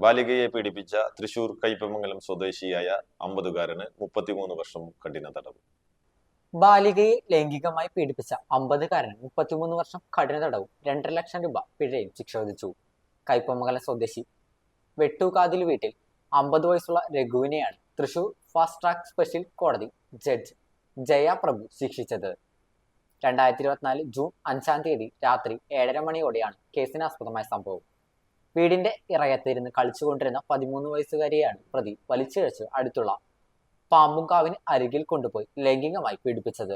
ബാലികയെ പീഡിപ്പിച്ച തൃശൂർ കയ്പമംഗലം സ്വദേശിയായ 50-കാരന് 33 വർഷം കഠിന തടവ്. ബാലികയെ ലൈംഗികമായി പീഡിപ്പിച്ച 50-കാരന് 33 വർഷം കഠിന തടവും 2.5 ലക്ഷം രൂപ പിഴയും ശിക്ഷ വിധിച്ചു. കയ്പമംഗലം സ്വദേശി വെട്ടൂക്കാതിൽ വീട്ടിൽ 50 വയസ്സുള്ള രഘുവിനെയാണ് തൃശൂർ ഫാസ്റ്റ് ട്രാക്ക് സ്പെഷ്യൽ കോടതി ജഡ്ജ് ജയ പ്രഭു ശിക്ഷിച്ചത്. 2024 ജൂൺ 5-ാം തീയതി രാത്രി 7:30 മണിയോടെയാണ് കേസിനാസ്പദമായ സംഭവം. വീടിന്റെ ഇറയത്തിരുന്ന് കളിച്ചുകൊണ്ടിരുന്ന 13 വയസ്സുകാരിയാണ് പ്രതി വലിച്ചിഴച്ച് അടുത്തുള്ള പാമ്പുംകാവിന് അരികിൽ കൊണ്ടുപോയി ലൈംഗികമായി പീഡിപ്പിച്ചത്.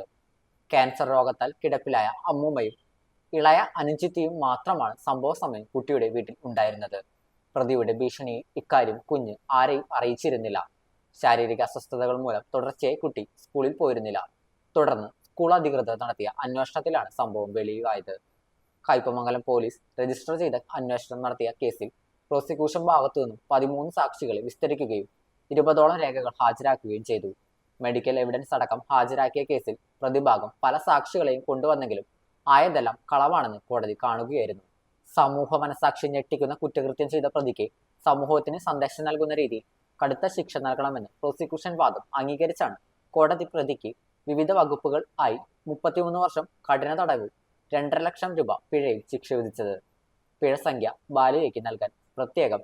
ക്യാൻസർ രോഗത്താൽ കിടപ്പിലായ അമ്മൂമ്മയും ഇളയ അനുജിത്തിയും മാത്രമാണ് സംഭവ സമയം കുട്ടിയുടെ വീട്ടിൽ ഉണ്ടായിരുന്നത്. പ്രതിയുടെ ഭീഷണിയിൽ ഇക്കാര്യം കുഞ്ഞ് ആരെയും അറിയിച്ചിരുന്നില്ല. ശാരീരിക അസ്വസ്ഥതകൾ മൂലം തുടർച്ചയായി കുട്ടി സ്കൂളിൽ പോയിരുന്നില്ല. തുടർന്ന് സ്കൂൾ അധികൃതർ നടത്തിയ അന്വേഷണത്തിലാണ് സംഭവം വെളിവായത്. കയ്പമംഗലം പോലീസ് രജിസ്റ്റർ ചെയ്ത അന്വേഷണം നടത്തിയ കേസിൽ പ്രോസിക്യൂഷൻ ഭാഗത്തു നിന്നും 13 സാക്ഷികളെ വിസ്തരിക്കുകയും 20ഓളം രേഖകൾ ഹാജരാക്കുകയും ചെയ്തു. മെഡിക്കൽ എവിഡൻസ് അടക്കം ഹാജരാക്കിയ കേസിൽ പ്രതിഭാഗം പല സാക്ഷികളെയും കൊണ്ടുവന്നെങ്കിലും ആയതെല്ലാം കളവാണെന്ന് കോടതി കാണുകയായിരുന്നു. സമൂഹ മനസാക്ഷി ഞെട്ടിക്കുന്ന കുറ്റകൃത്യം ചെയ്ത പ്രതിക്ക് സമൂഹത്തിന് സന്ദേശം നൽകുന്ന രീതിയിൽ കടുത്ത ശിക്ഷ നൽകണമെന്ന് പ്രോസിക്യൂഷൻ വാദം അംഗീകരിച്ചാണ് കോടതി പ്രതിക്ക് വിവിധ വകുപ്പുകൾ ആയി 33 വർഷം കഠിന തടവും 2.5 ലക്ഷം രൂപ പിഴയും ശിക്ഷ വിധിച്ചത്. പിഴ സംഖ്യ ബാലികയ്ക്ക് നൽകാൻ പ്രത്യേകം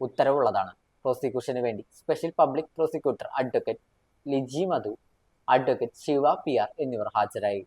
ഉത്തരവുള്ളതാണ്. പ്രോസിക്യൂഷന് വേണ്ടി special public prosecutor advocate Liji Madhu, advocate Shiva PR എന്നിവർ ഹാജരായി.